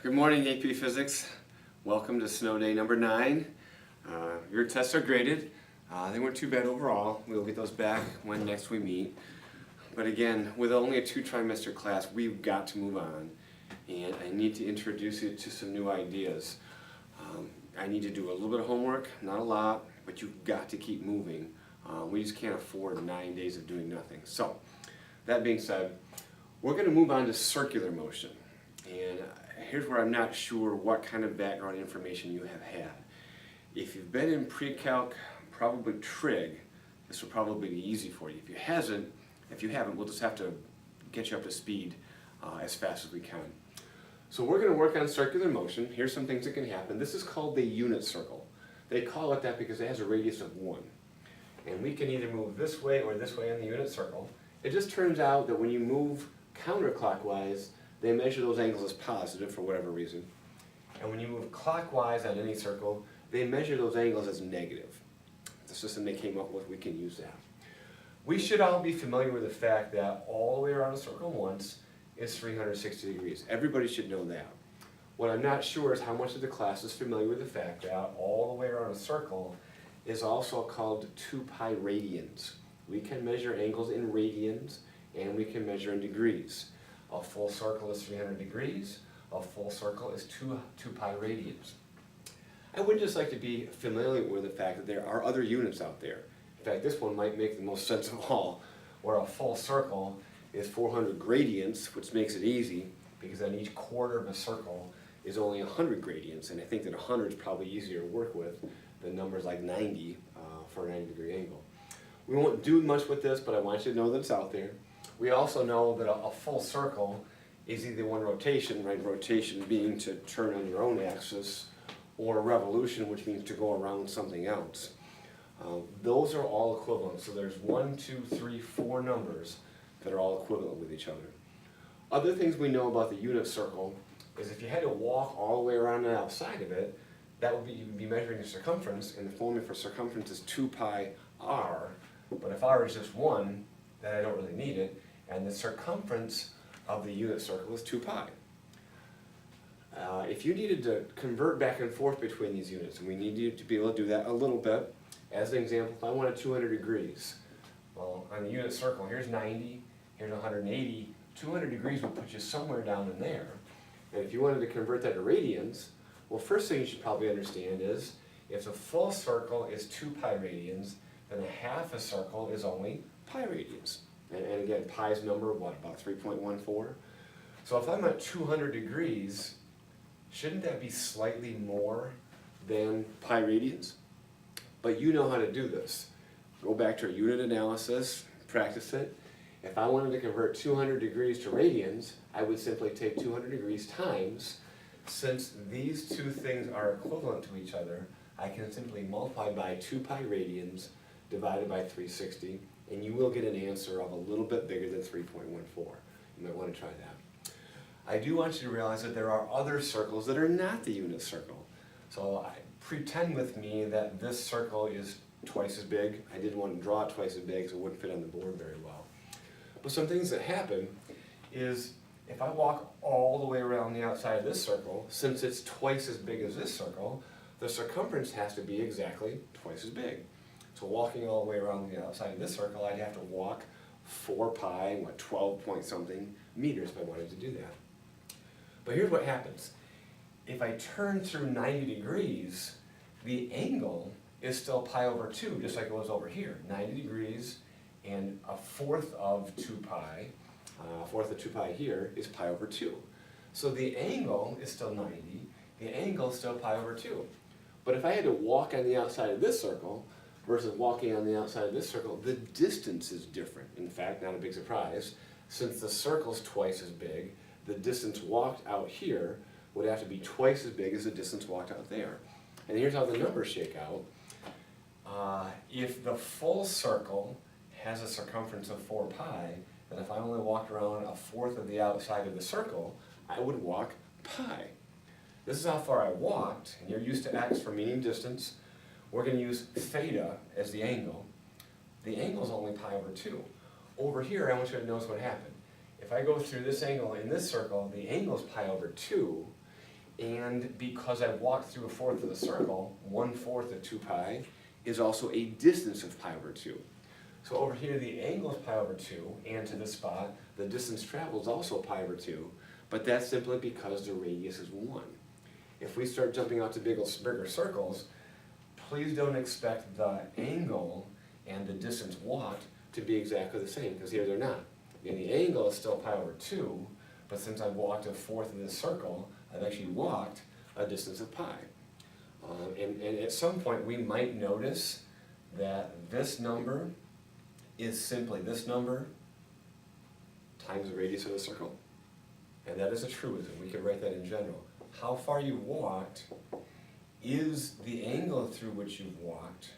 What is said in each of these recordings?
Good morning, AP Physics. Welcome to snow day number 9. Your tests are graded. They weren't too bad overall. We'll get those back when next we meet. But again, with only a 2-trimester class, we've got to move on. And I need to introduce you to some new ideas. I need to do a little bit of homework, not a lot, but you've got to keep moving. We just can't afford 9 days of doing nothing. So, that being said, we're going to move on to circular motion. And here's where I'm not sure what kind of background information you have had. If you've been in pre-calc, probably trig, this will probably be easy for you. If you haven't, we'll just have to get you up to speed as fast as we can. So we're going to work on circular motion. Here's some things that can happen. This is called the unit circle. They call it that because it has a radius of 1. And we can either move this way or this way on the unit circle. It just turns out that when you move counterclockwise, they measure those angles as positive for whatever reason. And when you move clockwise on any circle, they measure those angles as negative. The system they came up with, we can use that. We should all be familiar with the fact that all the way around a circle once is 360 degrees. Everybody should know that. What I'm not sure is how much of the class is familiar with the fact that all the way around a circle is also called 2 pi radians. We can measure angles in radians and we can measure in degrees. A full circle is 300 degrees. A full circle is 2 pi radians. I would just like to be familiar with the fact that there are other units out there. In fact, this one might make the most sense of all, where a full circle is 400 gradients, which makes it easy, because then each quarter of a circle is only 100 gradients, and I think that 100 is probably easier to work with than numbers like 90 for a 90-degree angle. We won't do much with this, but I want you to know that it's out there. We also know that a full circle is either one rotation, right? Rotation being to turn on your own axis, or a revolution, which means to go around something else. Those are all equivalent. So there's 1, 2, 3, 4 numbers that are all equivalent with each other. Other things we know about the unit circle is if you had to walk all the way around the outside of it, that would be, you'd be measuring the circumference, and the formula for circumference is 2 pi r. But if r is just 1, then I don't really need it. And the circumference of the unit circle is 2 pi. If you needed to convert back and forth between these units, and we need you to be able to do that a little bit, as an example, if I wanted 200 degrees, well, on the unit circle, here's 90, here's 180, 200 degrees would put you somewhere down in there. And if you wanted to convert that to radians, well, first thing you should probably understand is, if a full circle is 2 pi radians, then a half a circle is only pi radians. And again, pi's number, what, about 3.14? So if I'm at 200 degrees, shouldn't that be slightly more than pi radians? But you know how to do this. Go back to a unit analysis, practice it. If I wanted to convert 200 degrees to radians, I would simply take 200 degrees times. Since these two things are equivalent to each other, I can simply multiply by 2 pi radians divided by 360, and you will get an answer of a little bit bigger than 3.14. You might want to try that. I do want you to realize that there are other circles that are not the unit circle. So pretend with me that this circle is twice as big. I didn't want to draw it twice as big so it wouldn't fit on the board very well. But some things that happen is if I walk all the way around the outside of this circle, since it's twice as big as this circle, the circumference has to be exactly twice as big. So walking all the way around the outside of this circle, I'd have to walk 4 pi, 12 point something meters if I wanted to do that. But here's what happens. If I turn through 90 degrees, the angle is still pi over 2, just like it was over here. 90 degrees and a fourth of 2 pi, a fourth of 2 pi here is pi over 2. So the angle is still 90, the angle is still pi over 2. But if I had to walk on the outside of this circle versus walking on the outside of this circle, the distance is different. In fact, not a big surprise, since the circle's twice as big, the distance walked out here would have to be twice as big as the distance walked out there. And here's how the numbers shake out. If the full circle has a circumference of 4 pi, then if I only walked around a fourth of the outside of the circle, I would walk pi. This is how far I walked, and you're used to x for meaning distance. We're going to use theta as the angle. The angle is only pi over 2. Over here, I want you to notice what happened. If I go through this angle in this circle, the angle is pi over 2. And because I walked through a fourth of the circle, 1/4 of 2 pi is also a distance of pi over 2. So over here, the angle is pi over 2, and to this spot, the distance traveled is also pi over 2, but that's simply because the radius is 1. If we start jumping out to bigger circles, please don't expect the angle and the distance walked to be exactly the same, because here they're not. And the angle is still pi over 2, but since I've walked a fourth of this circle, I've actually walked a distance of pi. And at some point, we might notice that this number is simply this number times the radius of the circle. And that is a truism. We could write that in general. How far you've walked is the angle through which you've walked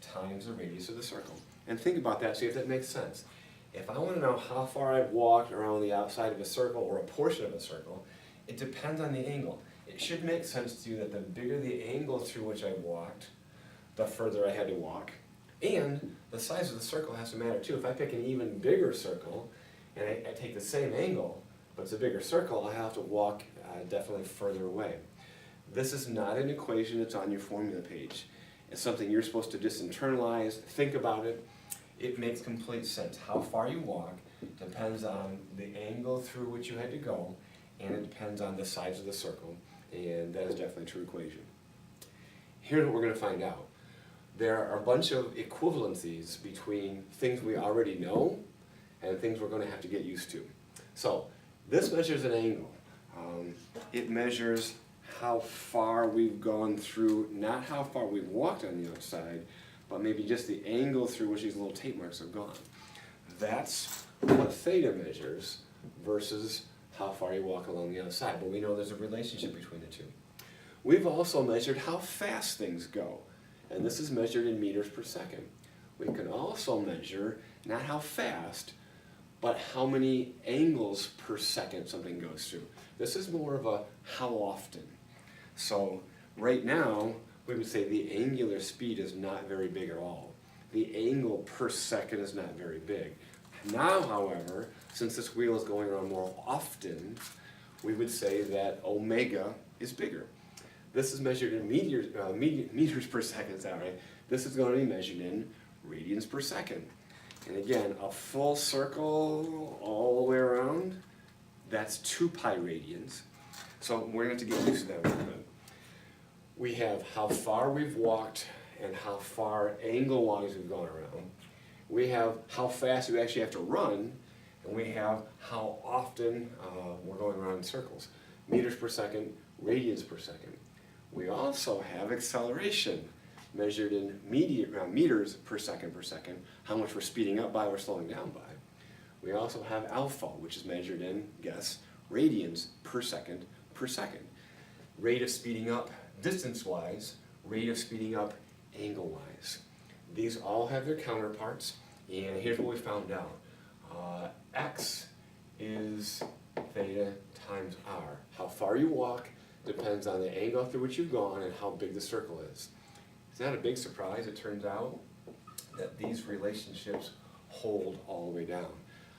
times the radius of the circle. And think about that, see if that makes sense. If I want to know how far I've walked around the outside of a circle or a portion of a circle, it depends on the angle. It should make sense to you that the bigger the angle through which I walked, the further I had to walk. And the size of the circle has to matter too. If I pick an even bigger circle and I take the same angle, but it's a bigger circle, I have to walk definitely further away. This is not an equation that's on your formula page. It's something you're supposed to just internalize, think about it. It makes complete sense. How far you walk depends on the angle through which you had to go, and it depends on the size of the circle, and that is definitely a true equation. Here's what we're going to find out. There are a bunch of equivalencies between things we already know and things we're going to have to get used to. So this measures an angle. It measures how far we've gone through, not how far we've walked on the outside, but maybe just the angle through which these little tape marks have gone. That's what theta measures versus how far you walk along the outside, but we know there's a relationship between the two. We've also measured how fast things go, and this is measured in meters per second. We can also measure not how fast, but how many angles per second something goes through. This is more of a how often. So right now, we would say the angular speed is not very big at all. The angle per second is not very big. Now, however, since this wheel is going around more often, we would say that omega is bigger. This is measured in meters per second, is that right? This is going to be measured in radians per second. And again, a full circle all the way around, that's 2 pi radians. So we're going to have to get used to that a little bit. We have how far we've walked and how far angle-wise we've gone around. We have how fast we actually have to run, and we have how often we're going around in circles. Meters per second, radians per second. We also have acceleration, measured in meters per second, how much we're speeding up by or slowing down by. We also have alpha, which is measured in, guess, radians per second. Rate of speeding up distance-wise, rate of speeding up angle-wise. These all have their counterparts, and here's what we found out. X is theta times r. How far you walk depends on the angle through which you've gone and how big the circle is. It's not a big surprise, it turns out, that these relationships hold all the way down.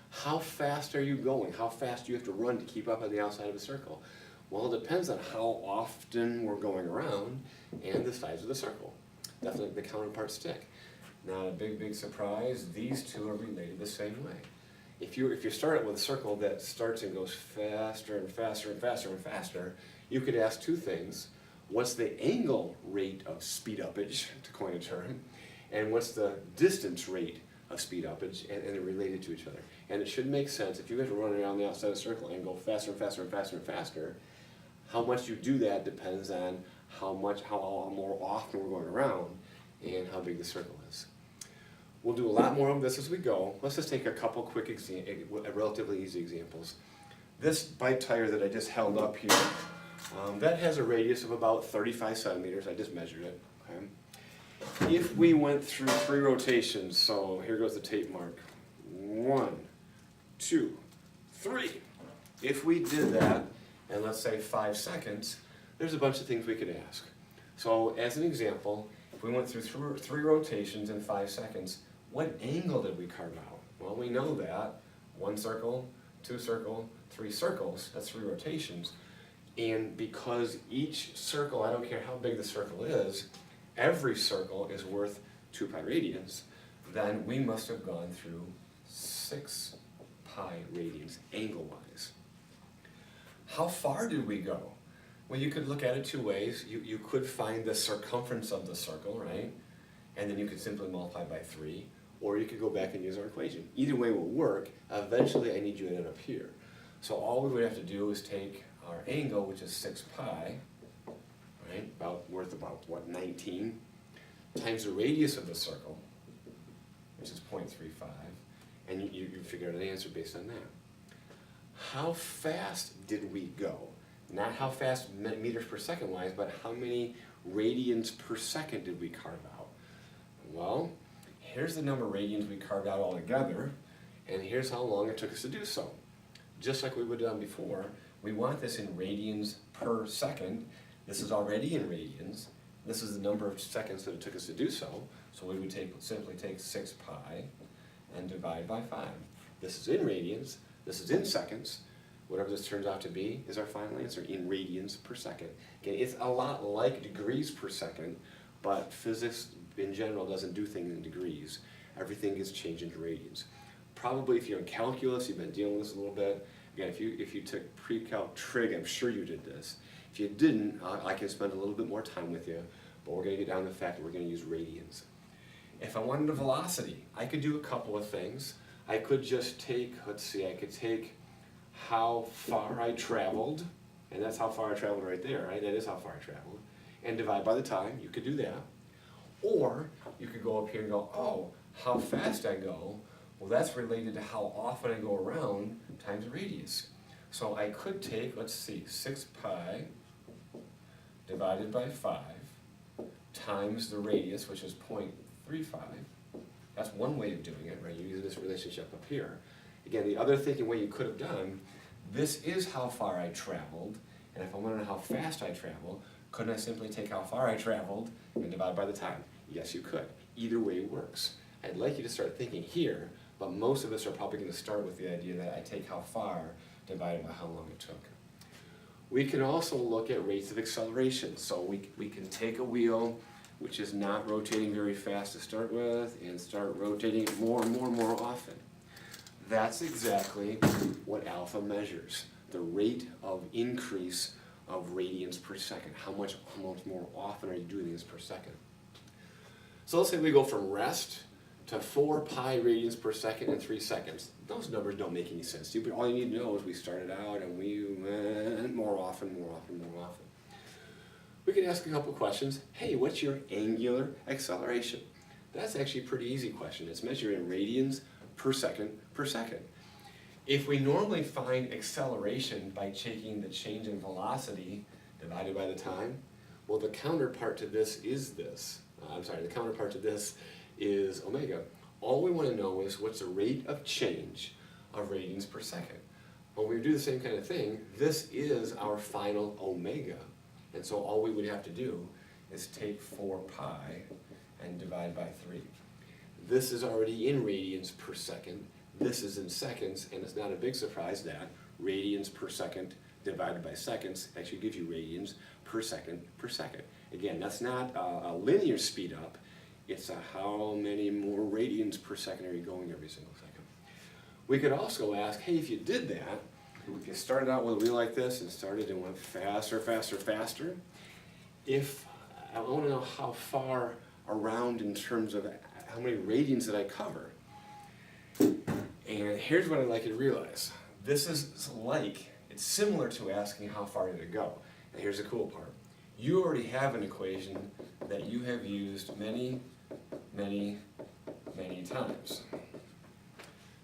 How fast are you going? How fast do you have to run to keep up on the outside of a circle? Well, it depends on how often we're going around and the size of the circle. Definitely the counterparts stick. Not a big surprise, these two are related the same way. If you start with a circle that starts and goes faster and faster and faster and faster, you could ask two things. What's the angle rate of speed uppage, to coin a term, and what's the distance rate of speed uppage, and they're related to each other. And it should make sense, if you have to run around the outside of the circle and go faster and faster and faster and faster, how much you do that depends on how more often we're going around and how big the circle is. We'll do a lot more of this as we go. Let's just take a couple quick relatively easy examples. This bike tire that I just held up here, that has a radius of about 35 centimeters. I just measured it. Okay? If we went through 3 rotations, so here goes the tape mark. 1, 2, 3. If we did that, and let's say 5 seconds, there's a bunch of things we could ask. So as an example, if we went through 3 rotations in 5 seconds, what angle did we carve out? Well, we know that 1 circle, 2 circle, 3 circles, that's 3 rotations. And because each circle, I don't care how big the circle is, every circle is worth 2 pi radians, then we must have gone through 6 pi radians angle-wise. How far did we go? Well, you could look at it 2 ways. You could find the circumference of the circle, right? And then you could simply multiply by 3, or you could go back and use our equation. Either way will work. Eventually, I need you to end up here. So all we would have to do is take our angle, which is 6 pi, right, worth about, what, 19, times the radius of the circle, which is 0.35, and you figure out an answer based on that. How fast did we go? Not how fast meters per second wise, but how many radians per second did we carve out? Well, here's the number of radians we carved out altogether, and here's how long it took us to do so. Just like we would have done before, we want this in radians per second. This is already in radians. This is the number of seconds that it took us to do so. So we would simply take 6 pi and divide by 5. This is in radians. This is in seconds. Whatever this turns out to be is our final answer in radians per second. Again, it's a lot like degrees per second, but physics in general doesn't do things in degrees. Everything gets changed into radians. Probably if you're in calculus, you've been dealing with this a little bit. Again, if you took pre-calc trig, I'm sure you did this. If you didn't, I can spend a little bit more time with you, but we're going to get down to the fact that we're going to use radians. If I wanted a velocity, I could do a couple of things. I could just take, let's see, I could take how far I traveled, and that's how far I traveled right there, right? That is how far I traveled, and divide by the time. You could do that. Or you could go up here and go, oh, how fast I go. Well, that's related to how often I go around times the radius. So I could take, let's see, 6 pi divided by 5 times the radius, which is 0.35. That's one way of doing it, right? You use this relationship up here. Again, the other thinking way you could have done, this is how far I traveled, and if I want to know how fast I travel, couldn't I simply take how far I traveled and divide by the time? Yes, you could. Either way works. I'd like you to start thinking here, but most of us are probably going to start with the idea that I take how far divided by how long it took. We can also look at rates of acceleration. So we can take a wheel which is not rotating very fast to start with and start rotating it more and more and more often. That's exactly what alpha measures, the rate of increase of radians per second. How much more often are you doing this per second? So let's say we go from rest to 4 pi radians per second in 3 seconds. Those numbers don't make any sense to you, but all you need to know is we started out and we went more often. We can ask a couple questions. Hey, what's your angular acceleration? That's actually a pretty easy question. It's measured in radians per second per second. If we normally find acceleration by taking the change in velocity divided by the time, well, the counterpart to this is this. The counterpart to this is omega. All we want to know is what's the rate of change of radians per second. When we do the same kind of thing, this is our final omega. And so all we would have to do is take 4 pi and divide by 3. This is already in radians per second. This is in seconds, and it's not a big surprise that radians per second divided by seconds actually gives you radians per second per second. Again, that's not a linear speed up. It's how many more radians per second are you going every single second. We could also ask, hey, if you did that, if you started out with a wheel like this and started and went faster, if I want to know how far around in terms of how many radians did I cover. And here's what I'd like you to realize. This is it's similar to asking how far did it go. And here's the cool part. You already have an equation that you have used many times.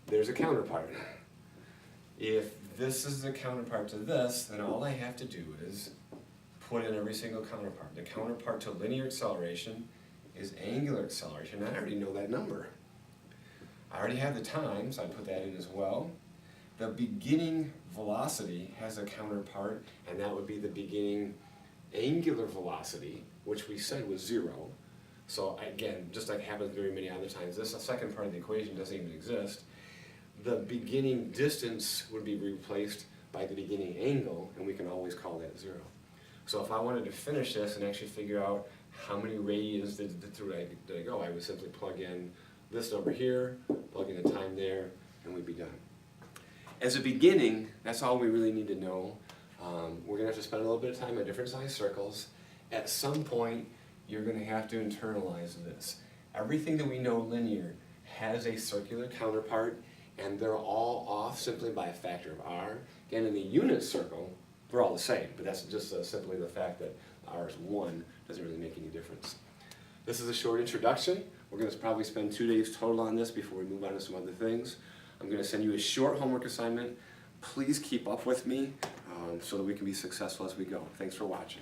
There's a counterpart. If this is the counterpart to this, then all I have to do is put in every single counterpart. The counterpart to linear acceleration is angular acceleration. I already know that number. I already have the time, so I put that in as well. The beginning velocity has a counterpart, and that would be the beginning angular velocity, which we said was 0. So again, just like happens very many other times, this second part of the equation doesn't even exist. The beginning distance would be replaced by the beginning angle, and we can always call that 0. So if I wanted to finish this and actually figure out how many radians did I go, I would simply plug in this number here, plug in the time there, and we'd be done. As a beginning, that's all we really need to know. We're going to have to spend a little bit of time on different size circles. At some point, you're going to have to internalize this. Everything that we know linear has a circular counterpart, and they're all off simply by a factor of r. Again, in the unit circle, they're all the same, but that's just simply the fact that r is 1 doesn't really make any difference. This is a short introduction. We're going to probably spend 2 days total on this before we move on to some other things. I'm going to send you a short homework assignment. Please keep up with me so that we can be successful as we go. Thanks for watching.